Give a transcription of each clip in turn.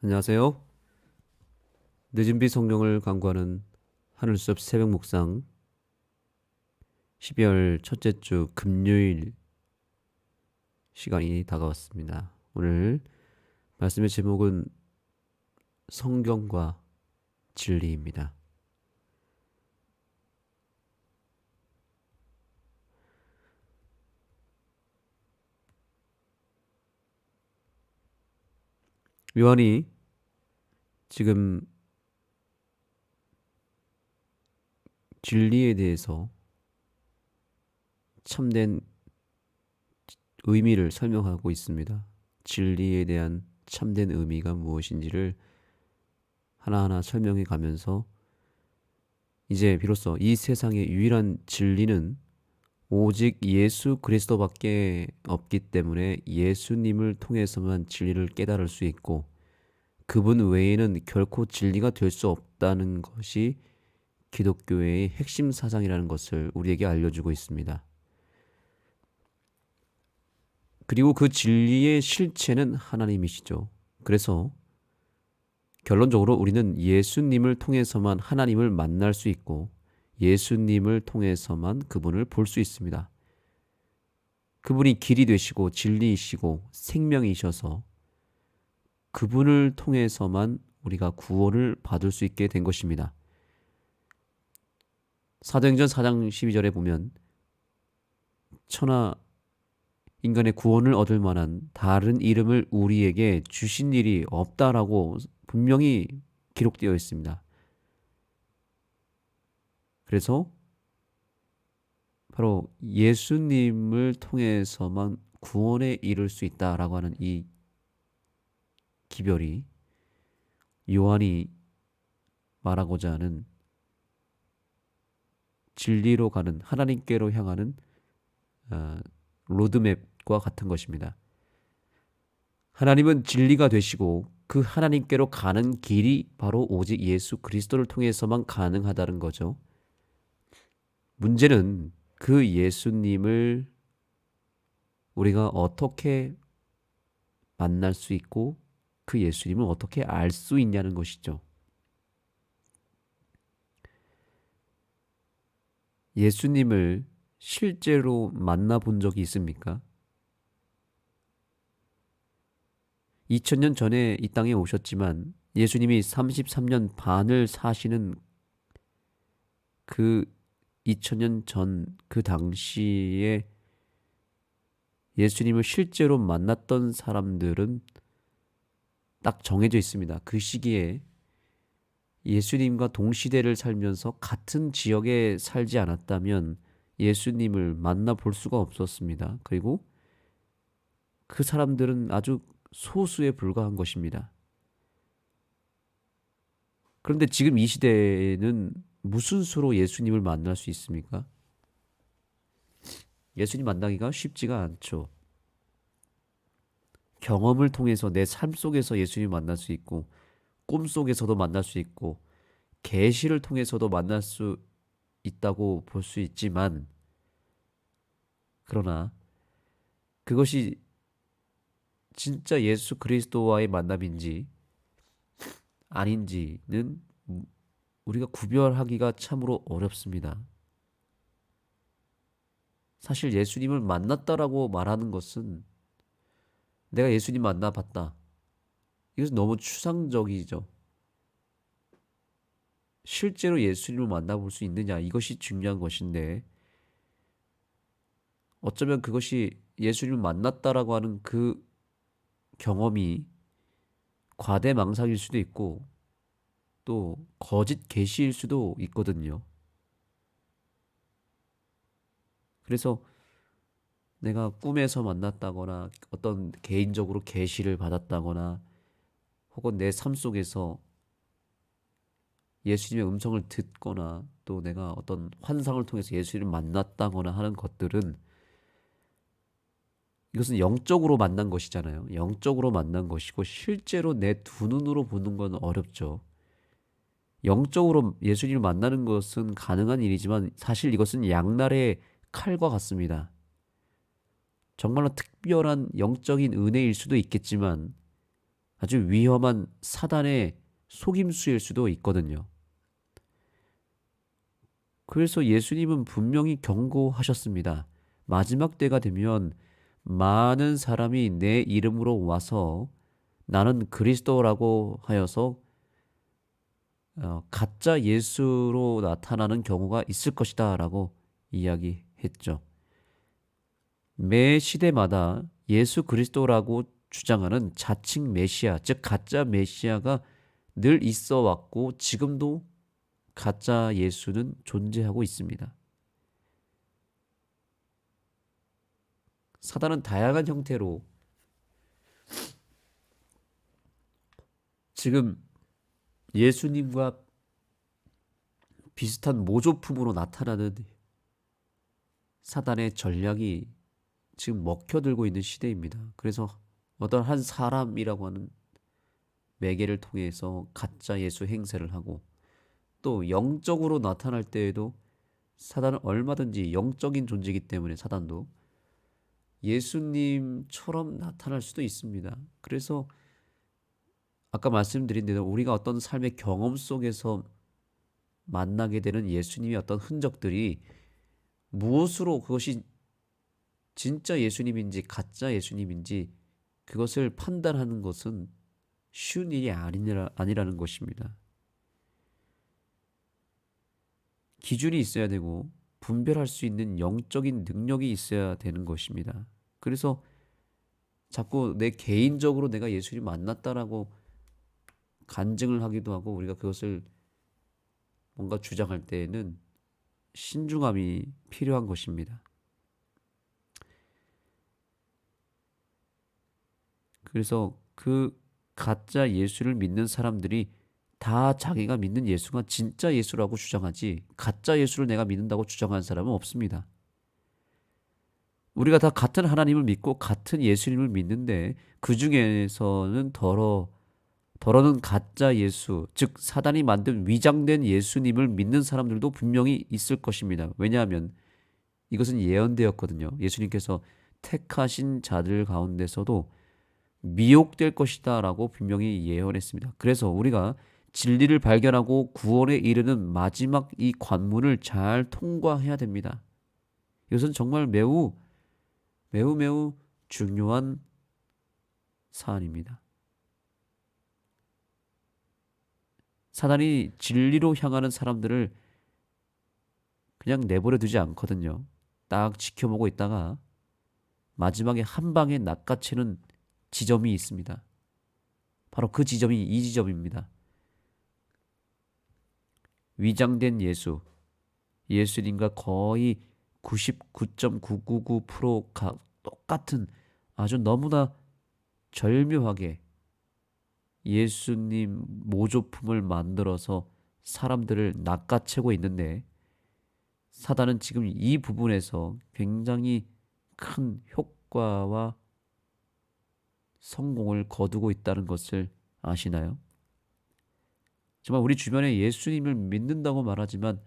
안녕하세요. 늦은 비 성경을 강구하는 하늘숲 새벽 묵상 12월 첫째 주 금요일 시간이 다가왔습니다. 오늘 말씀의 제목은 성경과 진리입니다. 요한이 지금 진리에 대해서 참된 의미를 설명하고 있습니다. 진리에 대한 참된 의미가 무엇인지를 하나하나 설명해 가면서 이제 비로소 이 세상의 유일한 진리는 오직 예수 그리스도밖에 없기 때문에 예수님을 통해서만 진리를 깨달을 수 있고 그분 외에는 결코 진리가 될 수 없다는 것이 기독교의 핵심 사상이라는 것을 우리에게 알려주고 있습니다. 그리고 그 진리의 실체는 하나님이시죠. 그래서 결론적으로 우리는 예수님을 통해서만 하나님을 만날 수 있고 예수님을 통해서만 그분을 볼 수 있습니다. 그분이 길이 되시고 진리이시고 생명이셔서 그분을 통해서만 우리가 구원을 받을 수 있게 된 것입니다. 사도행전 4장 12절에 보면 천하 인간의 구원을 얻을 만한 다른 이름을 우리에게 주신 일이 없다라고 분명히 기록되어 있습니다. 그래서 바로 예수님을 통해서만 구원에 이를 수 있다라고 하는 이 기별이 요한이 말하고자 하는 진리로 가는 하나님께로 향하는 로드맵과 같은 것입니다. 하나님은 진리가 되시고 그 하나님께로 가는 길이 바로 오직 예수 그리스도를 통해서만 가능하다는 거죠. 문제는 그 예수님을 우리가 어떻게 만날 수 있고 그 예수님을 어떻게 알 수 있냐는 것이죠. 예수님을 실제로 만나본 적이 있습니까? 2000년 전에 이 땅에 오셨지만 예수님이 33년 반을 사시는 그 2000년 전 그 당시에 예수님을 실제로 만났던 사람들은 딱 정해져 있습니다. 그 시기에 예수님과 동시대를 살면서 같은 지역에 살지 않았다면 예수님을 만나볼 수가 없었습니다. 그리고 그 사람들은 아주 소수에 불과한 것입니다. 그런데 지금 이 시대에는 무슨 수로 예수님을 만날 수 있습니까? 예수님 만나기가 쉽지가 않죠. 경험을 통해서 내 삶 속에서 예수님 만날 수 있고 꿈 속에서도 만날 수 있고 계시를 통해서도 만날 수 있다고 볼 수 있지만 그러나 그것이 진짜 예수 그리스도와의 만남인지 아닌지는 우리가 구별하기가 참으로 어렵습니다. 사실 예수님을 만났다라고 말하는 것은 내가 예수님 만나봤다. 이것은 너무 추상적이죠. 실제로 예수님을 만나볼 수 있느냐 이것이 중요한 것인데 어쩌면 그것이 예수님을 만났다라고 하는 그 경험이 과대망상일 수도 있고 또 거짓 계시일 수도 있거든요. 그래서 내가 꿈에서 만났다거나 어떤 개인적으로 계시를 받았다거나 혹은 내 삶 속에서 예수님의 음성을 듣거나 또 내가 어떤 환상을 통해서 예수님을 만났다거나 하는 것들은 이것은 영적으로 만난 것이잖아요. 영적으로 만난 것이고 실제로 내 두 눈으로 보는 건 어렵죠. 영적으로 예수님을 만나는 것은 가능한 일이지만 사실 이것은 양날의 칼과 같습니다. 정말로 특별한 영적인 은혜일 수도 있겠지만 아주 위험한 사단의 속임수일 수도 있거든요. 그래서 예수님은 분명히 경고하셨습니다. 마지막 때가 되면 많은 사람이 내 이름으로 와서 나는 그리스도라고 하여서 가짜 예수로 나타나는 경우가 있을 것이다 라고 이야기했죠. 매 시대마다 예수 그리스도라고 주장하는 자칭 메시아, 즉 가짜 메시아가 늘 있어 왔고 지금도 가짜 예수는 존재하고 있습니다. 사단은 다양한 형태로 지금 예수님과 비슷한 모조품으로 나타나는 사단의 전략이 지금 먹혀들고 있는 시대입니다. 그래서 어떤 한 사람이라고 하는 매개를 통해서 가짜 예수 행세를 하고 또 영적으로 나타날 때에도 사단은 얼마든지 영적인 존재이기 때문에 사단도 예수님처럼 나타날 수도 있습니다. 그래서 아까 말씀드린 대로 우리가 어떤 삶의 경험 속에서 만나게 되는 예수님의 어떤 흔적들이 무엇으로 그것이 진짜 예수님인지 가짜 예수님인지 그것을 판단하는 것은 쉬운 일이 아니라는 것입니다. 기준이 있어야 되고 분별할 수 있는 영적인 능력이 있어야 되는 것입니다. 그래서 자꾸 내 개인적으로 내가 예수님 만났다라고 간증을 하기도 하고 우리가 그것을 뭔가 주장할 때에는 신중함이 필요한 것입니다. 그래서 그 가짜 예수를 믿는 사람들이 다 자기가 믿는 예수가 진짜 예수라고 주장하지 가짜 예수를 내가 믿는다고 주장하는 사람은 없습니다. 우리가 다 같은 하나님을 믿고 같은 예수님을 믿는데 그 중에서는 더러는 가짜 예수, 즉 사단이 만든 위장된 예수님을 믿는 사람들도 분명히 있을 것입니다. 왜냐하면 이것은 예언되었거든요. 예수님께서 택하신 자들 가운데서도 미혹될 것이다 라고 분명히 예언했습니다. 그래서 우리가 진리를 발견하고 구원에 이르는 마지막 이 관문을 잘 통과해야 됩니다. 이것은 정말 매우 매우 매우 중요한 사안입니다. 사단이 진리로 향하는 사람들을 그냥 내버려 두지 않거든요. 딱 지켜보고 있다가 마지막에 한 방에 낚아채는 지점이 있습니다. 바로 그 지점이 이 지점입니다. 위장된 예수님과 거의 99.999%가 똑같은 아주 너무나 절묘하게 예수님 모조품을 만들어서 사람들을 낚아채고 있는데 사단은 지금 이 부분에서 굉장히 큰 효과와 성공을 거두고 있다는 것을 아시나요? 정말 우리 주변에 예수님을 믿는다고 말하지만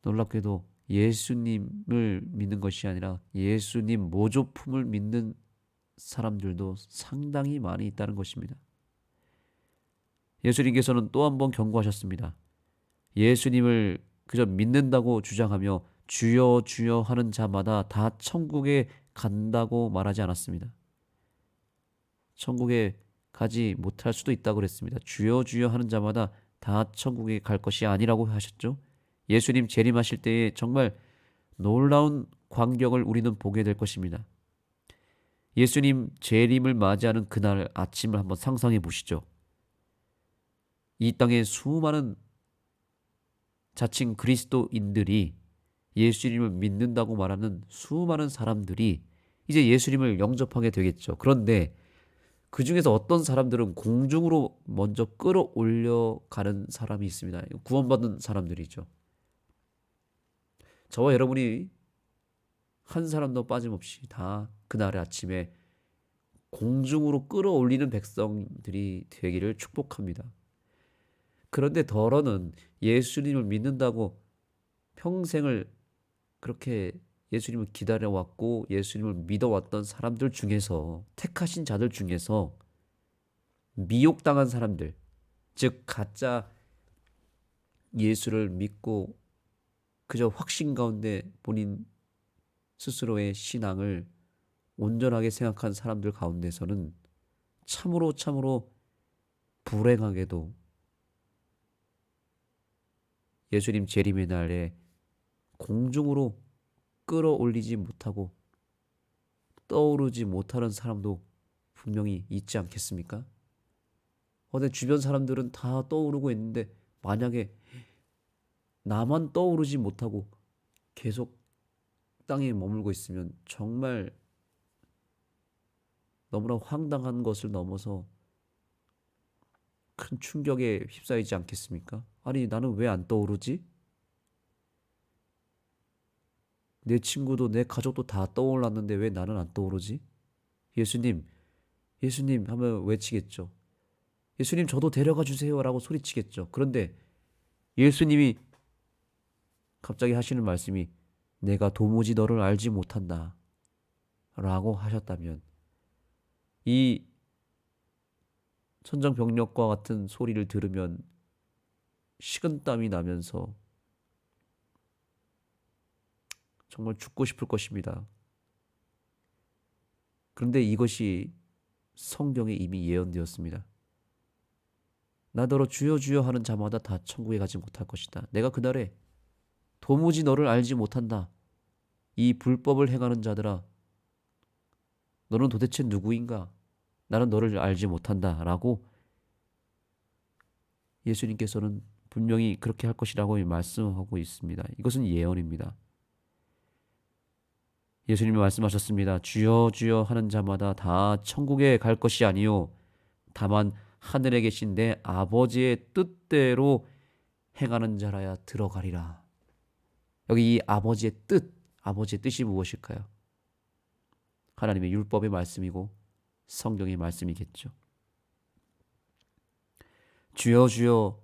놀랍게도 예수님을 믿는 것이 아니라 예수님 모조품을 믿는 사람들도 상당히 많이 있다는 것입니다. 예수님께서는 또 한 번 경고하셨습니다. 예수님을 그저 믿는다고 주장하며 주여 주여 하는 자마다 다 천국에 간다고 말하지 않았습니다. 천국에 가지 못할 수도 있다고 그랬습니다. 주여 주여 하는 자마다 다 천국에 갈 것이 아니라고 하셨죠. 예수님 재림하실 때에 정말 놀라운 광경을 우리는 보게 될 것입니다. 예수님 재림을 맞이하는 그날 아침을 한번 상상해 보시죠. 이 땅에 수많은 자칭 그리스도인들이 예수님을 믿는다고 말하는 수많은 사람들이 이제 예수님을 영접하게 되겠죠. 그런데 그 중에서 어떤 사람들은 공중으로 먼저 끌어올려 가는 사람이 있습니다. 구원받은 사람들이죠. 저와 여러분이 한 사람도 빠짐없이 다 그날의 아침에 공중으로 끌어올리는 백성들이 되기를 축복합니다. 그런데 더러는 예수님을 믿는다고 평생을 그렇게 예수님을 기다려왔고 예수님을 믿어왔던 사람들 중에서 택하신 자들 중에서 미혹당한 사람들, 즉 가짜 예수를 믿고 그저 확신 가운데 본인 스스로의 신앙을 온전하게 생각한 사람들 가운데서는 참으로 불행하게도 예수님 재림의 날에 공중으로 끌어올리지 못하고 떠오르지 못하는 사람도 분명히 있지 않겠습니까? 내 주변 사람들은 다 떠오르고 있는데 만약에 나만 떠오르지 못하고 계속 땅에 머물고 있으면 정말 너무나 황당한 것을 넘어서 큰 충격에 휩싸이지 않겠습니까? 아니, 나는 왜 안 떠오르지? 내 친구도 내 가족도 다 떠올랐는데 왜 나는 안 떠오르지? 예수님, 예수님 하면 외치겠죠. 예수님 저도 데려가 주세요라고 소리치겠죠. 그런데 예수님이 갑자기 하시는 말씀이 내가 도무지 너를 알지 못한다 라고 하셨다면 이 천정병력과 같은 소리를 들으면 식은땀이 나면서 정말 죽고 싶을 것입니다. 그런데 이것이 성경에 이미 예언되었습니다. 나더러 주여 주여 하는 자마다 다 천국에 가지 못할 것이다. 내가 그날에 도무지 너를 알지 못한다. 이 불법을 행하는 자들아, 너는 도대체 누구인가? 나는 너를 알지 못한다. 라고 예수님께서는 분명히 그렇게 할 것이라고 말씀하고 있습니다. 이것은 예언입니다. 예수님이 말씀하셨습니다. 주여 주여 하는 자마다 다 천국에 갈 것이 아니요 다만 하늘에 계신 내 아버지의 뜻대로 행하는 자라야 들어가리라. 여기 이 아버지의 뜻이 무엇일까요? 하나님의 율법의 말씀이고 성경의 말씀이겠죠. 주여 주여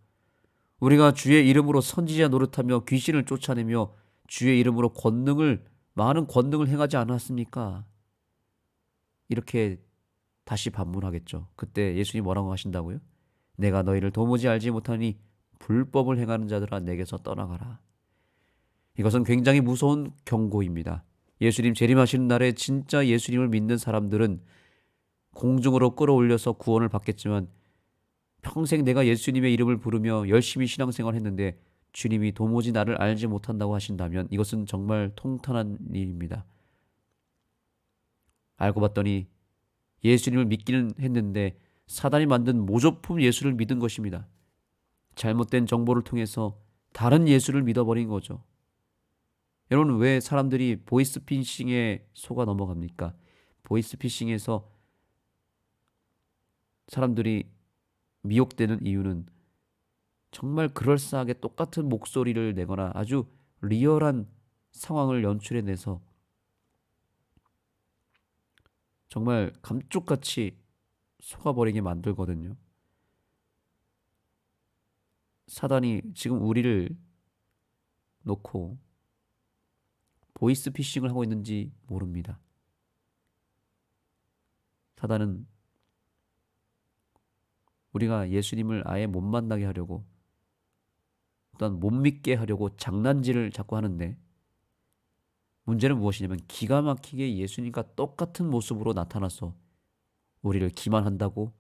우리가 주의 이름으로 선지자 노릇하며 귀신을 쫓아내며 주의 이름으로 많은 권능을 행하지 않았습니까? 이렇게 다시 반문하겠죠. 그때 예수님이 뭐라고 하신다고요? 내가 너희를 도무지 알지 못하니 불법을 행하는 자들아 내게서 떠나가라. 이것은 굉장히 무서운 경고입니다. 예수님 재림하시는 날에 진짜 예수님을 믿는 사람들은 공중으로 끌어올려서 구원을 받겠지만 평생 내가 예수님의 이름을 부르며 열심히 신앙생활 했는데 주님이 도무지 나를 알지 못한다고 하신다면 이것은 정말 통탄한 일입니다. 알고 봤더니 예수님을 믿기는 했는데 사단이 만든 모조품 예수를 믿은 것입니다. 잘못된 정보를 통해서 다른 예수를 믿어버린 거죠. 여러분, 왜 사람들이 보이스피싱에 속아 넘어갑니까? 보이스피싱에서 사람들이 미혹되는 이유는 정말 그럴싸하게 똑같은 목소리를 내거나 아주 리얼한 상황을 연출해내서 정말 감쪽같이 속아버리게 만들거든요. 사단이 지금 우리를 놓고 보이스피싱을 하고 있는지 모릅니다. 사단은 우리가 예수님을 아예 못 만나게 하려고 또한 못 믿게 하려고 장난질을 자꾸 하는데 문제는 무엇이냐면 기가 막히게 예수님과 똑같은 모습으로 나타나서 우리를 기만한다고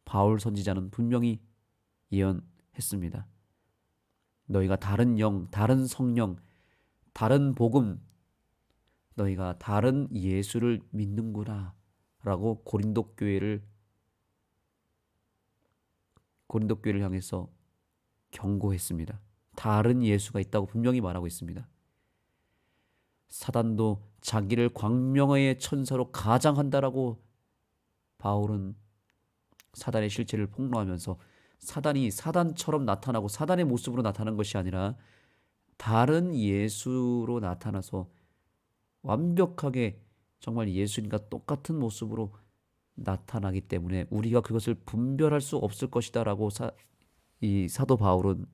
바울 선지자는 분명히 예언했습니다. 너희가 다른 영, 다른 성령, 다른 복음, 너희가 다른 예수를 믿는구나 라고 고린도 교회를 향해서 경고했습니다. 다른 예수가 있다고 분명히 말하고 있습니다. 사단도 자기를 광명의 천사로 가장한다라고 바울은 사단의 실체를 폭로하면서 사단이 사단처럼 나타나고 사단의 모습으로 나타난 것이 아니라 다른 예수로 나타나서 완벽하게 정말 예수님과 똑같은 모습으로 나타나기 때문에 우리가 그것을 분별할 수 없을 것이다라고 이 사도 바울은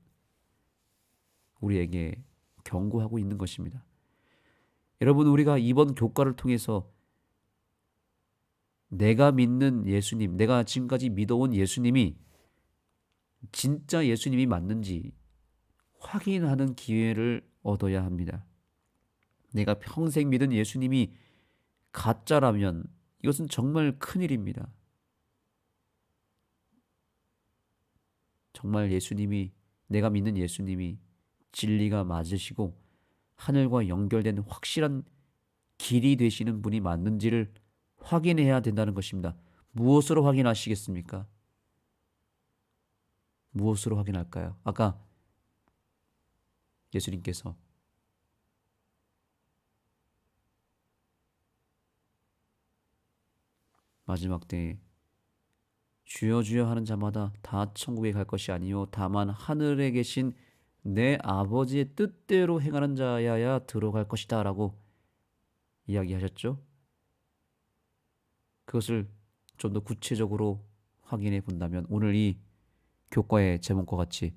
우리에게 경고하고 있는 것입니다. 여러분, 우리가 이번 교과를 통해서 내가 믿는 예수님, 내가 지금까지 믿어온 예수님이 진짜 예수님이 맞는지 확인하는 기회를 얻어야 합니다. 내가 평생 믿은 예수님이 가짜라면 이것은 정말 큰일입니다. 정말 예수님이, 내가 믿는 예수님이 진리가 맞으시고 하늘과 연결된 확실한 길이 되시는 분이 맞는지를 확인해야 된다는 것입니다. 무엇으로 확인하시겠습니까? 무엇으로 확인할까요? 아까 예수님께서 마지막 때에 주여 주여 하는 자마다 다 천국에 갈 것이 아니요 다만 하늘에 계신 내 아버지의 뜻대로 행하는 자야야 들어갈 것이다 라고 이야기하셨죠. 그것을 좀 더 구체적으로 확인해 본다면 오늘 이 교과의 제목과 같이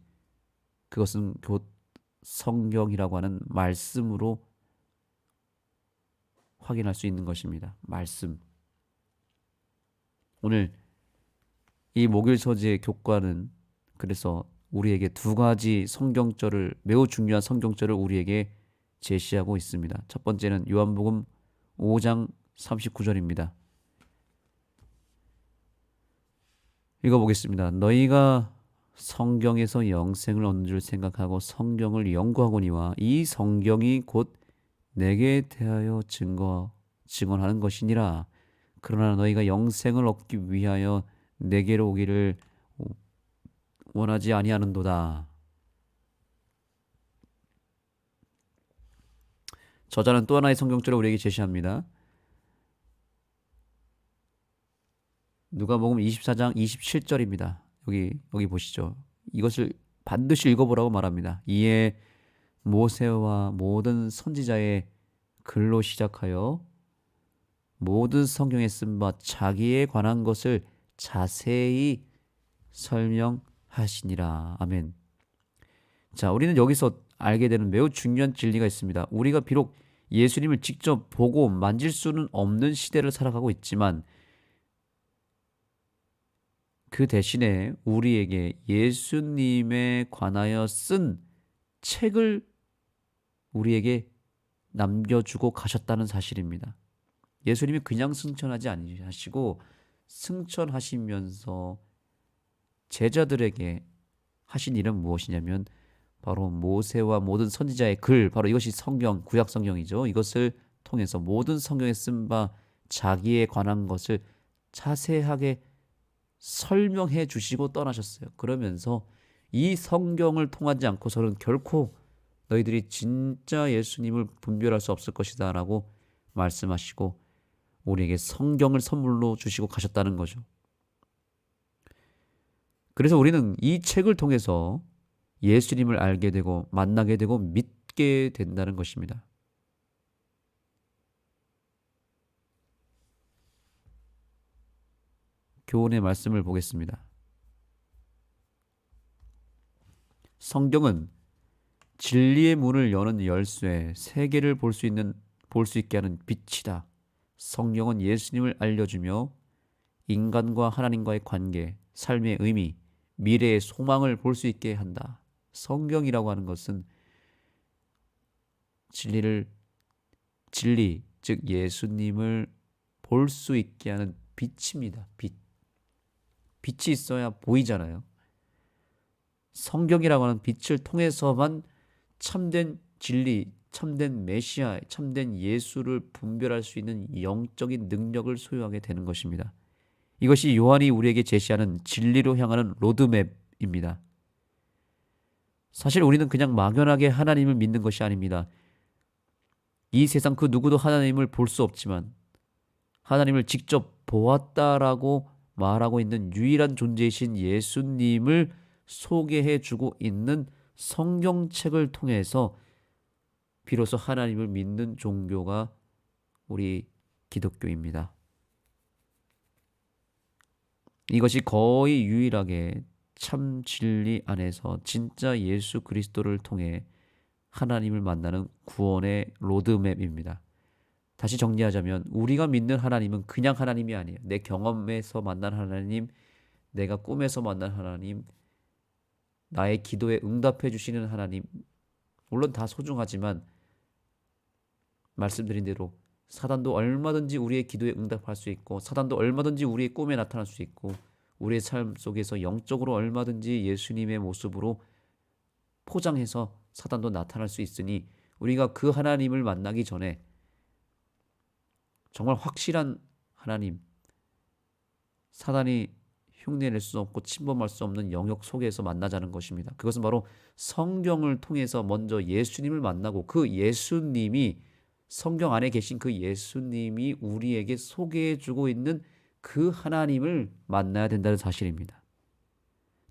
그것은 곧 성경이라고 하는 말씀으로 확인할 수 있는 것입니다. 말씀. 오늘 이 목요일 서지의 교과는 그래서 우리에게 두 가지 성경절을, 매우 중요한 성경절을 우리에게 제시하고 있습니다. 첫 번째는 요한복음 5장 39절입니다. 읽어보겠습니다. 너희가 성경에서 영생을 얻는 줄 생각하고 성경을 연구하거니와 이 성경이 곧 내게 대하여 증언하는 것이니라. 그러나 너희가 영생을 얻기 위하여 내게로 오기를 원하지 아니하는도다. 저자는 또 하나의 성경절을 우리에게 제시합니다. 누가복음 24장 27절입니다. 여기 보시죠. 이것을 반드시 읽어보라고 말합니다. 이에 모세와 모든 선지자의 글로 시작하여 모든 성경에 쓴 바 자기에 관한 것을 자세히 설명하시니라. 아멘. 자, 우리는 여기서 알게 되는 매우 중요한 진리가 있습니다. 우리가 비록 예수님을 직접 보고 만질 수는 없는 시대를 살아가고 있지만 그 대신에 우리에게 예수님에 관하여 쓴 책을 우리에게 남겨주고 가셨다는 사실입니다. 예수님이 그냥 승천하지 아니하시고 승천하시면서 제자들에게 하신 일은 무엇이냐면 바로 모세와 모든 선지자의 글, 바로 이것이 성경, 구약 성경이죠. 이것을 통해서 모든 성경에 쓴 바 자기에 관한 것을 자세하게 설명해 주시고 떠나셨어요. 그러면서 이 성경을 통하지 않고서는 결코 너희들이 진짜 예수님을 분별할 수 없을 것이다 라고 말씀하시고 우리에게 성경을 선물로 주시고 가셨다는 거죠. 그래서 우리는 이 책을 통해서 예수님을 알게 되고 만나게 되고 믿게 된다는 것입니다. 교훈의 말씀을 보겠습니다. 성경은 진리의 문을 여는 열쇠, 세계를 볼 수 있게 하는 빛이다. 성경은 예수님을 알려주며 인간과 하나님과의 관계, 삶의 의미, 미래의 소망을 볼 수 있게 한다. 성경이라고 하는 것은 진리, 즉 예수님을 볼 수 있게 하는 빛입니다. 빛이 있어야 보이잖아요. 성경이라고 하는 빛을 통해서만 참된 진리, 참된 메시아, 참된 예수를 분별할 수 있는 영적인 능력을 소유하게 되는 것입니다. 이것이 요한이 우리에게 제시하는 진리로 향하는 로드맵입니다. 사실 우리는 그냥 막연하게 하나님을 믿는 것이 아닙니다. 이 세상 그 누구도 하나님을 볼 수 없지만 하나님을 직접 보았다라고 말하고 있는 유일한 존재이신 예수님을 소개해주고 있는 성경책을 통해서 비로소 하나님을 믿는 종교가 우리 기독교입니다. 이것이 거의 유일하게 참 진리 안에서 진짜 예수 그리스도를 통해 하나님을 만나는 구원의 로드맵입니다. 다시 정리하자면 우리가 믿는 하나님은 그냥 하나님이 아니에요. 내 경험에서 만난 하나님, 내가 꿈에서 만난 하나님, 나의 기도에 응답해 주시는 하나님, 물론 다 소중하지만 말씀드린 대로 사단도 얼마든지 우리의 기도에 응답할 수 있고, 사단도 얼마든지 우리의 꿈에 나타날 수 있고, 우리의 삶 속에서 영적으로 얼마든지 예수님의 모습으로 포장해서 사단도 나타날 수 있으니, 우리가 그 하나님을 만나기 전에 정말 확실한 하나님, 사단이 흉내낼 수 없고 침범할 수 없는 영역 속에서 만나자는 것입니다. 그것은 바로 성경을 통해서 먼저 예수님을 만나고, 그 예수님이, 성경 안에 계신 그 예수님이 우리에게 소개해주고 있는 그 하나님을 만나야 된다는 사실입니다.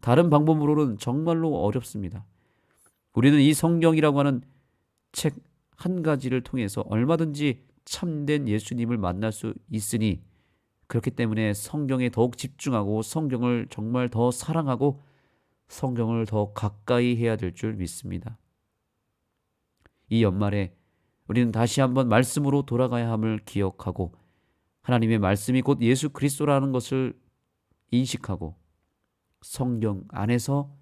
다른 방법으로는 정말로 어렵습니다. 우리는 이 성경이라고 하는 책 한 가지를 통해서 얼마든지 참된 예수님을 만날 수 있으니, 그렇기 때문에 성경에 더욱 집중하고 성경을 정말 더 사랑하고 성경을 더 가까이 해야 될 줄 믿습니다. 이 연말에 우리는 다시 한번 말씀으로 돌아가야 함을 기억하고, 하나님의 말씀이 곧 예수 그리스도라는 것을 인식하고, 성경 안에서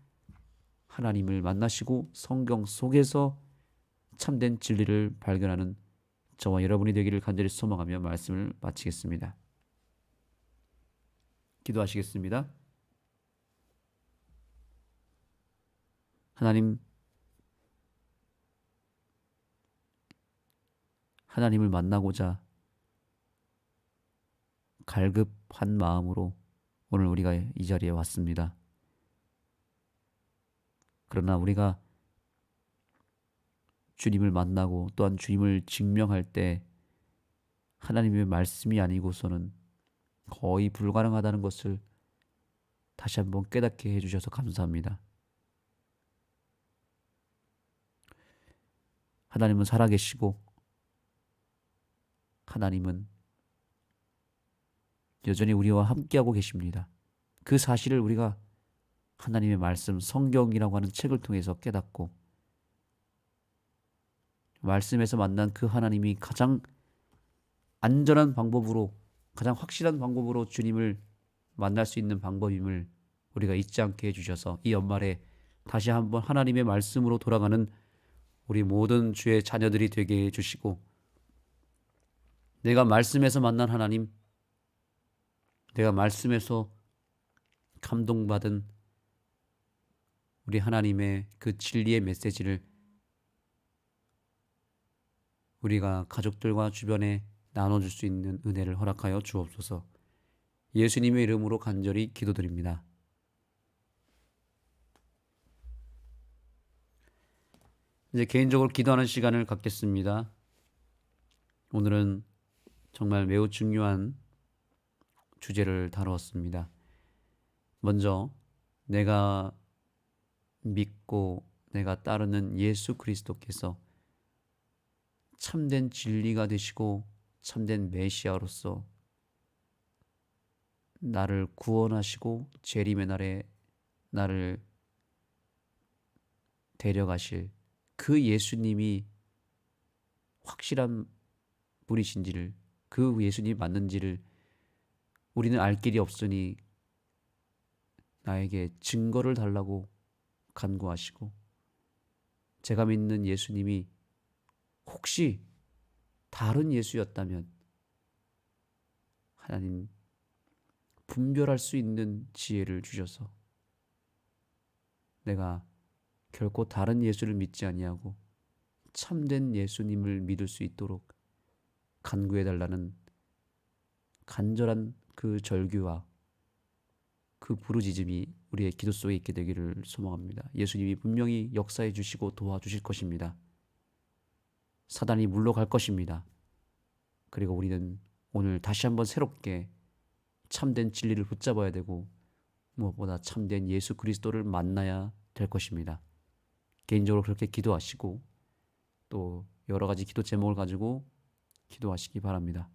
하나님을 만나시고 성경 속에서 참된 진리를 발견하는 저와 여러분이 되기를 간절히 소망하며 말씀을 마치겠습니다. 기도하시겠습니다. 하나님을 만나고자 갈급한 마음으로 오늘 우리가 이 자리에 왔습니다. 그러나 우리가 주님을 만나고 또한 주님을 증명할 때 하나님의 말씀이 아니고서는 거의 불가능하다는 것을 다시 한번 깨닫게 해주셔서 감사합니다. 하나님은 살아계시고 하나님은 여전히 우리와 함께하고 계십니다. 그 사실을 우리가 하나님의 말씀, 성경이라고 하는 책을 통해서 깨닫고, 말씀에서 만난 그 하나님이 가장 안전한 방법으로, 가장 확실한 방법으로 주님을 만날 수 있는 방법임을 우리가 잊지 않게 해주셔서, 이 연말에 다시 한번 하나님의 말씀으로 돌아가는 우리 모든 주의 자녀들이 되게 해주시고, 내가 말씀에서 만난 하나님, 내가 말씀에서 감동받은 우리 하나님의 그 진리의 메시지를 우리가 가족들과 주변에 나눠줄 수 있는 은혜를 허락하여 주옵소서. 예수님의 이름으로 간절히 기도드립니다. 이제 개인적으로 기도하는 시간을 갖겠습니다. 오늘은 정말 매우 중요한 주제를 다루었습니다. 먼저 내가 믿고 내가 따르는 예수 그리스도께서 참된 진리가 되시고 참된 메시아로서 나를 구원하시고 재림의 날에 나를 데려가실 그 예수님이 확실한 분이신지를, 그 예수님이 맞는지를 우리는 알 길이 없으니 나에게 증거를 달라고 간구하시고, 제가 믿는 예수님이 혹시 다른 예수였다면 하나님 분별할 수 있는 지혜를 주셔서 내가 결코 다른 예수를 믿지 아니하고 참된 예수님을 믿을 수 있도록 간구해달라는 간절한 그 절규와 그 부르짖음이 우리의 기도 속에 있게 되기를 소망합니다. 예수님이 분명히 역사해 주시고 도와주실 것입니다. 사단이 물러갈 것입니다. 그리고 우리는 오늘 다시 한번 새롭게 참된 진리를 붙잡아야 되고, 무엇보다 참된 예수 그리스도를 만나야 될 것입니다. 개인적으로 그렇게 기도하시고 또 여러 가지 기도 제목을 가지고 기도하시기 바랍니다.